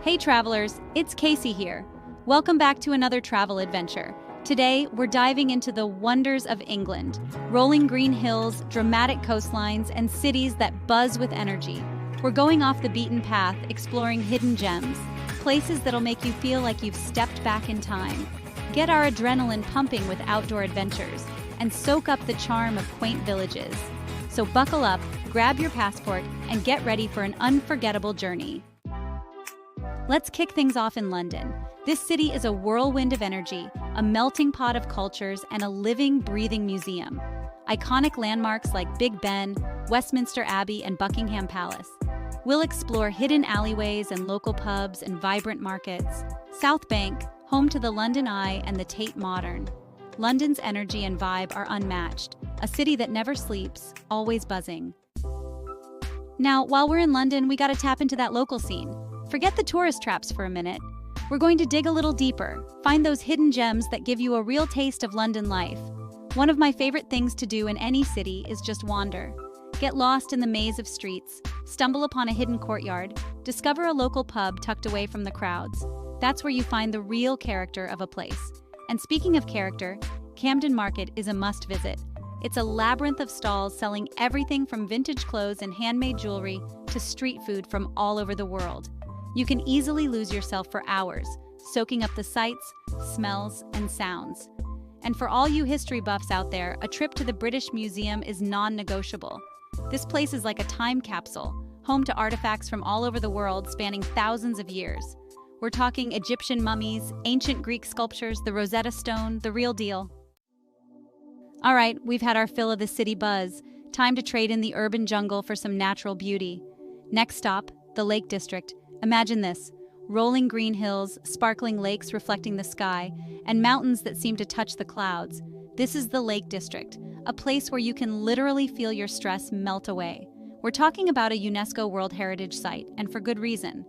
Hey travelers, it's Casey here. Welcome back to another travel adventure. Today, we're diving into the wonders of England. Rolling green hills, dramatic coastlines, and cities that buzz with energy. We're going off the beaten path, exploring hidden gems, places that'll make you feel like you've stepped back in time. Get our adrenaline pumping with outdoor adventures, and soak up the charm of quaint villages. So buckle up, grab your passport, and get ready for an unforgettable journey. Let's kick things off in London. This city is a whirlwind of energy, a melting pot of cultures, and a living, breathing museum. Iconic landmarks like Big Ben, Westminster Abbey, and Buckingham Palace. We'll explore hidden alleyways and local pubs and vibrant markets. South Bank, home to the London Eye and the Tate Modern. London's energy and vibe are unmatched, a city that never sleeps, always buzzing. Now, while we're in London, we gotta tap into that local scene. Forget the tourist traps for a minute. We're going to dig a little deeper, find those hidden gems that give you a real taste of London life. One of my favorite things to do in any city is just wander. Get lost in the maze of streets, stumble upon a hidden courtyard, discover a local pub tucked away from the crowds. That's where you find the real character of a place. And speaking of character, Camden Market is a must-visit. It's a labyrinth of stalls selling everything from vintage clothes and handmade jewelry to street food from all over the world. You can easily lose yourself for hours, soaking up the sights, smells, and sounds. And for all you history buffs out there, a trip to the British Museum is non-negotiable. This place is like a time capsule, home to artifacts from all over the world spanning thousands of years. We're talking Egyptian mummies, ancient Greek sculptures, the Rosetta Stone, the real deal. All right, we've had our fill of the city buzz. Time to trade in the urban jungle for some natural beauty. Next stop, the Lake District. Imagine this: rolling green hills, sparkling lakes reflecting the sky, and mountains that seem to touch the clouds. This is the Lake District, a place where you can literally feel your stress melt away. We're talking about a UNESCO World Heritage Site, and for good reason.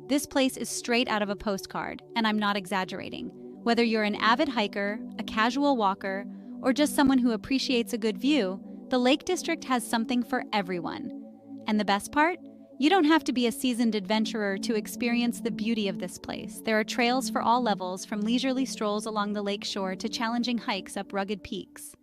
This place is straight out of a postcard, and I'm not exaggerating. Whether you're an avid hiker, a casual walker, or just someone who appreciates a good view, the Lake District has something for everyone. And the best part? You don't have to be a seasoned adventurer to experience the beauty of this place. There are trails for all levels, from leisurely strolls along the lake shore to challenging hikes up rugged peaks.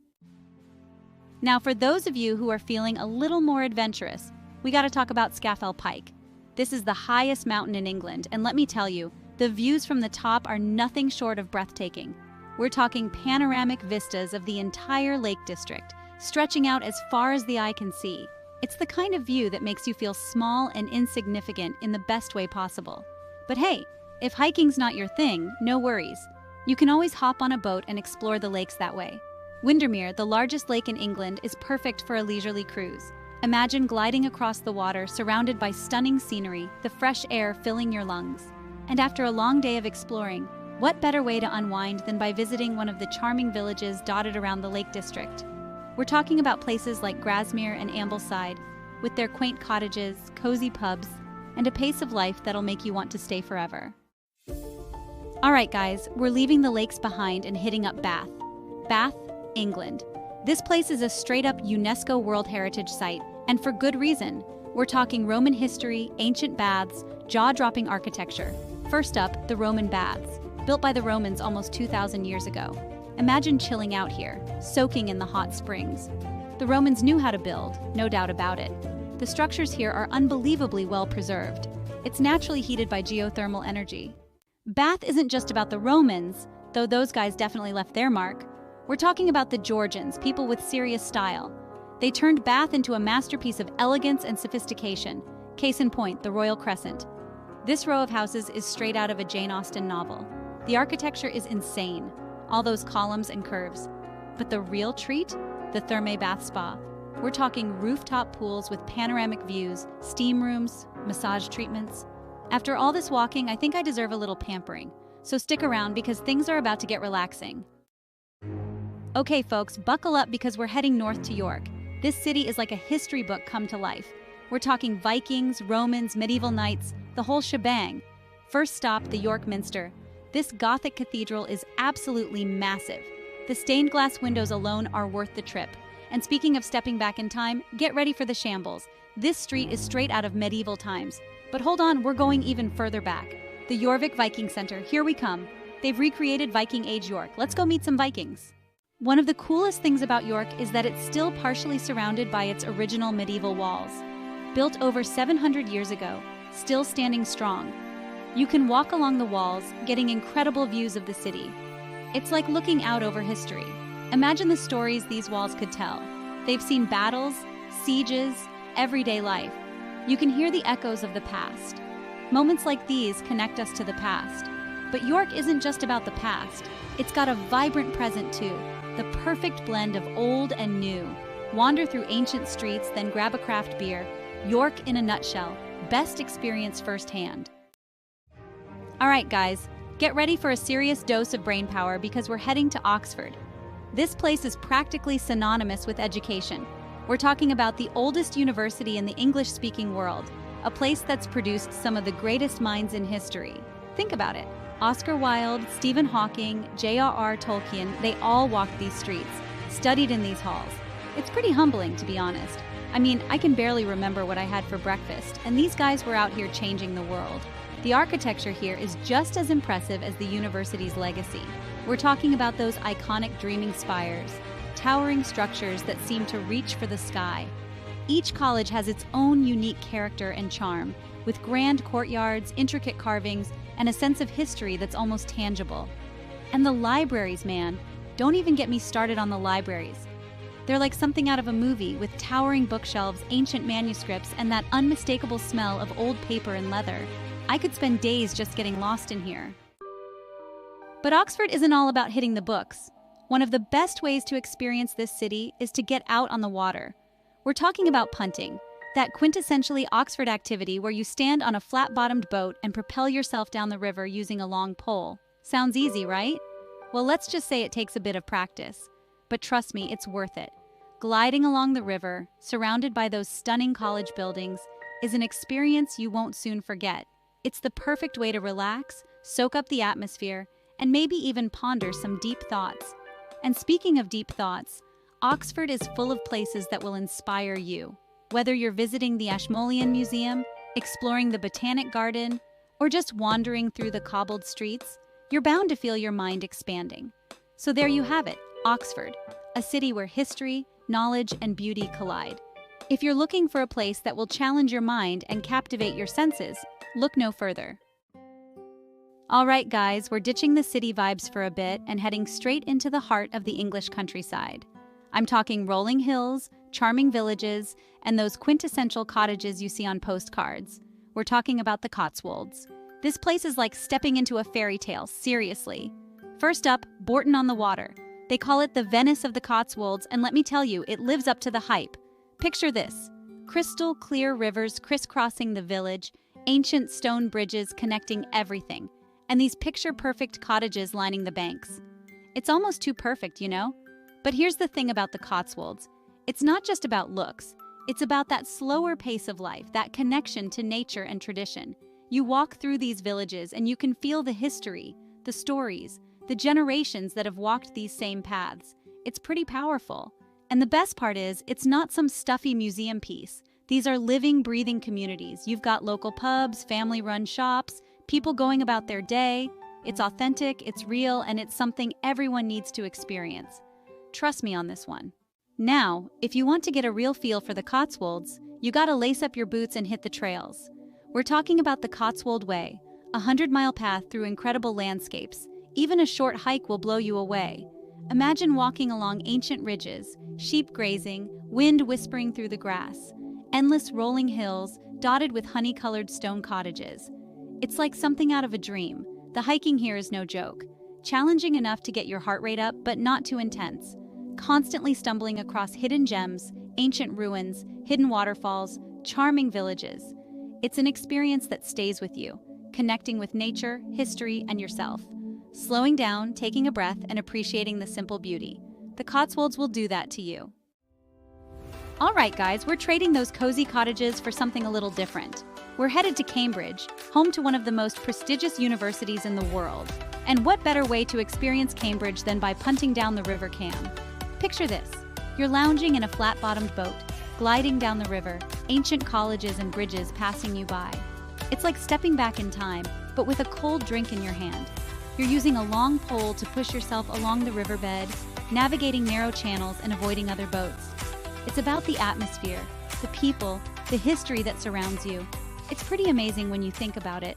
Now, for those of you who are feeling a little more adventurous, we gotta talk about Scafell Pike. This is the highest mountain in England, and let me tell you, the views from the top are nothing short of breathtaking. We're talking panoramic vistas of the entire Lake District, stretching out as far as the eye can see. It's the kind of view that makes you feel small and insignificant in the best way possible. But hey, if hiking's not your thing, no worries. You can always hop on a boat and explore the lakes that way. Windermere, the largest lake in England, is perfect for a leisurely cruise. Imagine gliding across the water surrounded by stunning scenery, the fresh air filling your lungs. And after a long day of exploring, what better way to unwind than by visiting one of the charming villages dotted around the Lake District? We're talking about places like Grasmere and Ambleside, with their quaint cottages, cozy pubs, and a pace of life that'll make you want to stay forever. All right, guys, we're leaving the lakes behind and hitting up Bath. Bath, England. This place is a straight-up UNESCO World Heritage Site, and for good reason. We're talking Roman history, ancient baths, jaw-dropping architecture. First up, the Roman baths, built by the Romans almost 2,000 years ago. Imagine chilling out here, soaking in the hot springs. The Romans knew how to build, no doubt about it. The structures here are unbelievably well preserved. It's naturally heated by geothermal energy. Bath isn't just about the Romans, though those guys definitely left their mark. We're talking about the Georgians, people with serious style. They turned Bath into a masterpiece of elegance and sophistication. Case in point, the Royal Crescent. This row of houses is straight out of a Jane Austen novel. The architecture is insane. All those columns and curves. But the real treat? The Thermae Bath Spa. We're talking rooftop pools with panoramic views, steam rooms, massage treatments. After all this walking, I think I deserve a little pampering. So stick around because things are about to get relaxing. Okay folks, buckle up because we're heading north to York. This city is like a history book come to life. We're talking Vikings, Romans, medieval knights, the whole shebang. First stop, the York Minster. This Gothic cathedral is absolutely massive. The stained glass windows alone are worth the trip. And speaking of stepping back in time, get ready for the shambles. This street is straight out of medieval times. But hold on, we're going even further back. the Jorvik Viking Center, here we come. They've recreated Viking Age York. Let's go meet some Vikings. One of the coolest things about York is that it's still partially surrounded by its original medieval walls. Built over 700 years ago, still standing strong. You can walk along the walls, getting incredible views of the city. It's like looking out over history. Imagine the stories these walls could tell. They've seen battles, sieges, everyday life. You can hear the echoes of the past. Moments like these connect us to the past. But York isn't just about the past. It's got a vibrant present too. The perfect blend of old and new. Wander through ancient streets, then grab a craft beer. York in a nutshell. Best experience firsthand. All right, guys, get ready for a serious dose of brain power because we're heading to Oxford. This place is practically synonymous with education. We're talking about the oldest university in the English-speaking world, a place that's produced some of the greatest minds in history. Think about it. Oscar Wilde, Stephen Hawking, J.R.R. Tolkien, they all walked these streets, studied in these halls. It's pretty humbling, to be honest. I mean, I can barely remember what I had for breakfast, and these guys were out here changing the world. The architecture here is just as impressive as the university's legacy. We're talking about those iconic dreaming spires, towering structures that seem to reach for the sky. Each college has its own unique character and charm, with grand courtyards, intricate carvings, and a sense of history that's almost tangible. And the libraries, man. Don't even get me started on the libraries. They're like something out of a movie, with towering bookshelves, ancient manuscripts, and that unmistakable smell of old paper and leather. I could spend days just getting lost in here. But Oxford isn't all about hitting the books. One of the best ways to experience this city is to get out on the water. We're talking about punting, that quintessentially Oxford activity where you stand on a flat-bottomed boat and propel yourself down the river using a long pole. Sounds easy, right? Well, let's just say it takes a bit of practice. But trust me, it's worth it. Gliding along the river, surrounded by those stunning college buildings, is an experience you won't soon forget. It's the perfect way to relax, soak up the atmosphere, and maybe even ponder some deep thoughts. And speaking of deep thoughts, Oxford is full of places that will inspire you. Whether you're visiting the Ashmolean Museum, exploring the Botanic Garden, or just wandering through the cobbled streets, you're bound to feel your mind expanding. So there you have it, Oxford, a city where history, knowledge, and beauty collide. If you're looking for a place that will challenge your mind and captivate your senses, look no further. All right, guys, we're ditching the city vibes for a bit and heading straight into the heart of the English countryside. I'm talking rolling hills, charming villages, and those quintessential cottages you see on postcards. We're talking about the Cotswolds. This place is like stepping into a fairy tale, seriously. First up, Bourton-on-the-Water. They call it the Venice of the Cotswolds, and let me tell you, it lives up to the hype. Picture this: crystal clear rivers crisscrossing the village, ancient stone bridges connecting everything, and these picture-perfect cottages lining the banks. It's almost too perfect, you know? But here's the thing about the Cotswolds. It's not just about looks. It's about that slower pace of life, that connection to nature and tradition. You walk through these villages and you can feel the history, the stories, the generations that have walked these same paths. It's pretty powerful. And the best part is, it's not some stuffy museum piece. These are living, breathing communities. You've got local pubs, family-run shops, people going about their day. It's authentic, it's real, and it's something everyone needs to experience. Trust me on this one. Now, if you want to get a real feel for the Cotswolds, you gotta lace up your boots and hit the trails. We're talking about the Cotswold Way, a 100-mile path through incredible landscapes. Even a short hike will blow you away. Imagine walking along ancient ridges, sheep grazing, wind whispering through the grass, endless rolling hills dotted with honey-colored stone cottages. It's like something out of a dream. The hiking here is no joke. Challenging enough to get your heart rate up, but not too intense. Constantly stumbling across hidden gems, ancient ruins, hidden waterfalls, charming villages. It's an experience that stays with you, connecting with nature, history, and yourself. Slowing down, taking a breath, and appreciating the simple beauty. The Cotswolds will do that to you. All right, guys, we're trading those cozy cottages for something a little different. We're headed to Cambridge, home to one of the most prestigious universities in the world. And what better way to experience Cambridge than by punting down the River Cam? Picture this. You're lounging in a flat-bottomed boat, gliding down the river, ancient colleges and bridges passing you by. It's like stepping back in time, but with a cold drink in your hand. You're using a long pole to push yourself along the riverbed, navigating narrow channels and avoiding other boats. It's about the atmosphere, the people, the history that surrounds you. It's pretty amazing when you think about it.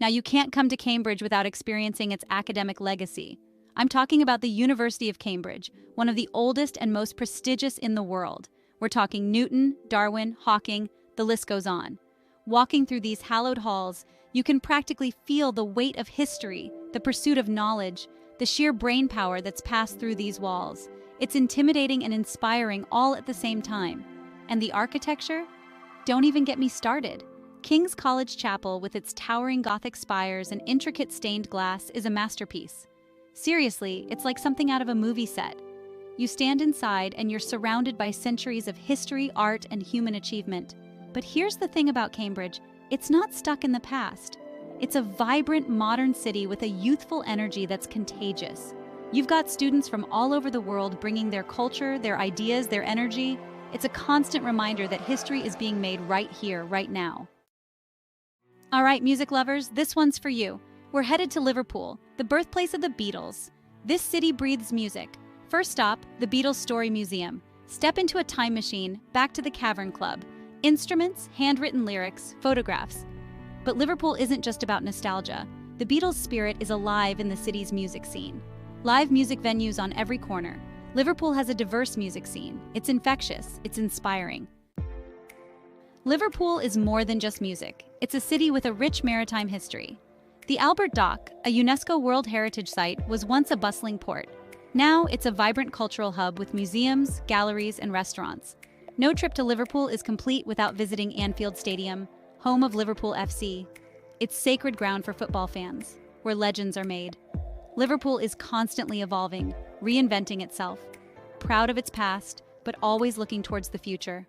Now, you can't come to Cambridge without experiencing its academic legacy. I'm talking about the University of Cambridge, one of the oldest and most prestigious in the world. We're talking Newton, Darwin, Hawking, the list goes on. Walking through these hallowed halls, you can practically feel the weight of history, the pursuit of knowledge, the sheer brain power that's passed through these walls. It's intimidating and inspiring all at the same time. And the architecture? Don't even get me started. King's College Chapel, with its towering Gothic spires and intricate stained glass, is a masterpiece. Seriously, it's like something out of a movie set. You stand inside and you're surrounded by centuries of history, art, and human achievement. But here's the thing about Cambridge, it's not stuck in the past. It's a vibrant, modern city with a youthful energy that's contagious. You've got students from all over the world bringing their culture, their ideas, their energy. It's a constant reminder that history is being made right here, right now. All right, music lovers, this one's for you. We're headed to Liverpool, the birthplace of the Beatles. This city breathes music. First stop, the Beatles Story Museum. Step into a time machine, back to the Cavern Club. Instruments, handwritten lyrics, photographs. But Liverpool isn't just about nostalgia. The Beatles' spirit is alive in the city's music scene. Live music venues on every corner. Liverpool has a diverse music scene. It's infectious, it's inspiring. Liverpool is more than just music. It's a city with a rich maritime history. The Albert Dock, a UNESCO World Heritage Site, was once a bustling port. Now it's a vibrant cultural hub with museums, galleries, and restaurants. No trip to Liverpool is complete without visiting Anfield Stadium, home of Liverpool FC. It's sacred ground for football fans, where legends are made. Liverpool is constantly evolving, reinventing itself, proud of its past, but always looking towards the future.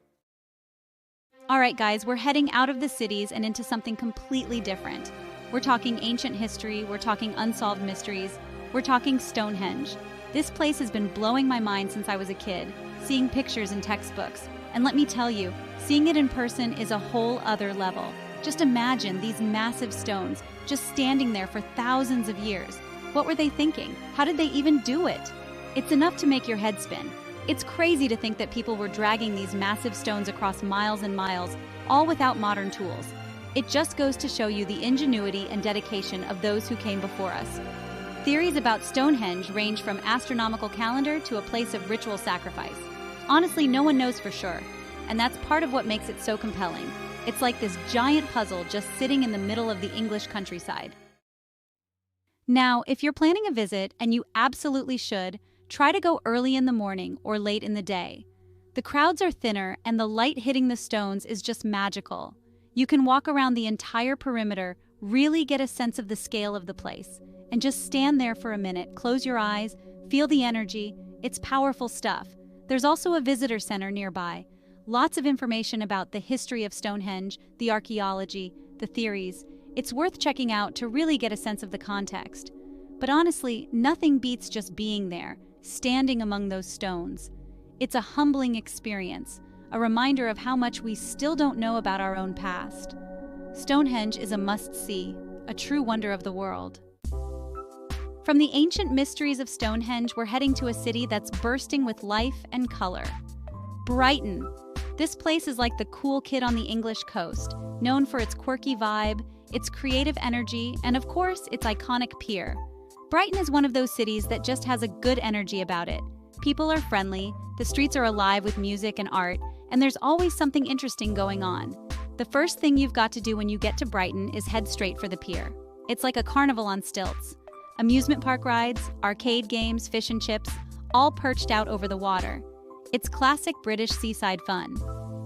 All right, guys, we're heading out of the cities and into something completely different. We're talking ancient history, we're talking unsolved mysteries, we're talking Stonehenge. This place has been blowing my mind since I was a kid, seeing pictures in textbooks. And let me tell you, seeing it in person is a whole other level. Just imagine these massive stones just standing there for thousands of years. What were they thinking? How did they even do it? It's enough to make your head spin. It's crazy to think that people were dragging these massive stones across miles and miles, all without modern tools. It just goes to show you the ingenuity and dedication of those who came before us. Theories about Stonehenge range from astronomical calendar to a place of ritual sacrifice. Honestly, no one knows for sure, and that's part of what makes it so compelling. It's like this giant puzzle just sitting in the middle of the English countryside. Now, if you're planning a visit, and you absolutely should, try to go early in the morning or late in the day. The crowds are thinner, and the light hitting the stones is just magical. You can walk around the entire perimeter, really get a sense of the scale of the place, and just stand there for a minute, close your eyes, feel the energy. It's powerful stuff. There's also a visitor center nearby. Lots of information about the history of Stonehenge, the archaeology, the theories. It's worth checking out to really get a sense of the context. But honestly, nothing beats just being there, standing among those stones. It's a humbling experience, a reminder of how much we still don't know about our own past. Stonehenge is a must-see, a true wonder of the world. From the ancient mysteries of Stonehenge, we're heading to a city that's bursting with life and color. Brighton. This place is like the cool kid on the English coast, known for its quirky vibe, its creative energy, and of course, its iconic pier. Brighton is one of those cities that just has a good energy about it. People are friendly, the streets are alive with music and art, and there's always something interesting going on. The first thing you've got to do when you get to Brighton is head straight for the pier. It's like a carnival on stilts. Amusement park rides, arcade games, fish and chips, all perched out over the water. It's classic British seaside fun.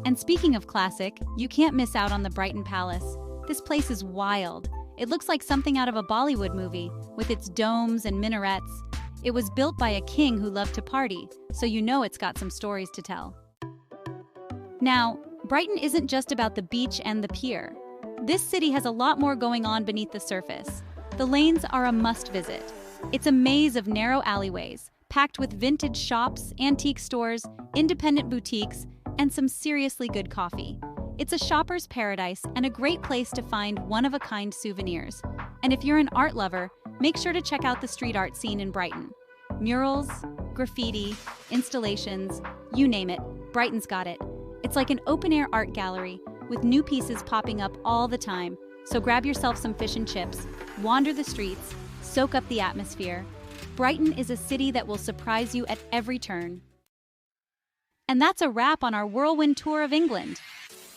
And speaking of classic, you can't miss out on the Brighton Palace. This place is wild. It looks like something out of a Bollywood movie, with its domes and minarets. It was built by a king who loved to party, so you know it's got some stories to tell. Now, Brighton isn't just about the beach and the pier. This city has a lot more going on beneath the surface. The lanes are a must-visit. It's a maze of narrow alleyways, packed with vintage shops, antique stores, independent boutiques, and some seriously good coffee. It's a shopper's paradise and a great place to find one-of-a-kind souvenirs. And if you're an art lover, make sure to check out the street art scene in Brighton. Murals, graffiti, installations, you name it, Brighton's got it. It's like an open-air art gallery with new pieces popping up all the time. So grab yourself some fish and chips, wander the streets, soak up the atmosphere. Brighton is a city that will surprise you at every turn. And that's a wrap on our whirlwind tour of England.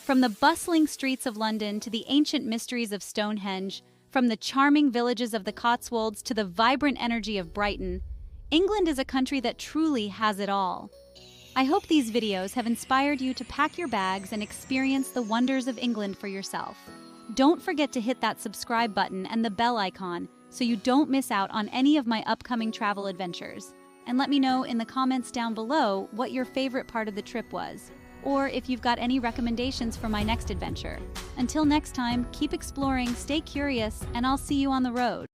From the bustling streets of London to the ancient mysteries of Stonehenge, from the charming villages of the Cotswolds to the vibrant energy of Brighton, England is a country that truly has it all. I hope these videos have inspired you to pack your bags and experience the wonders of England for yourself. Don't forget to hit that subscribe button and the bell icon so you don't miss out on any of my upcoming travel adventures. And let me know in the comments down below what your favorite part of the trip was, or if you've got any recommendations for my next adventure. Until next time, keep exploring, stay curious, and I'll see you on the road.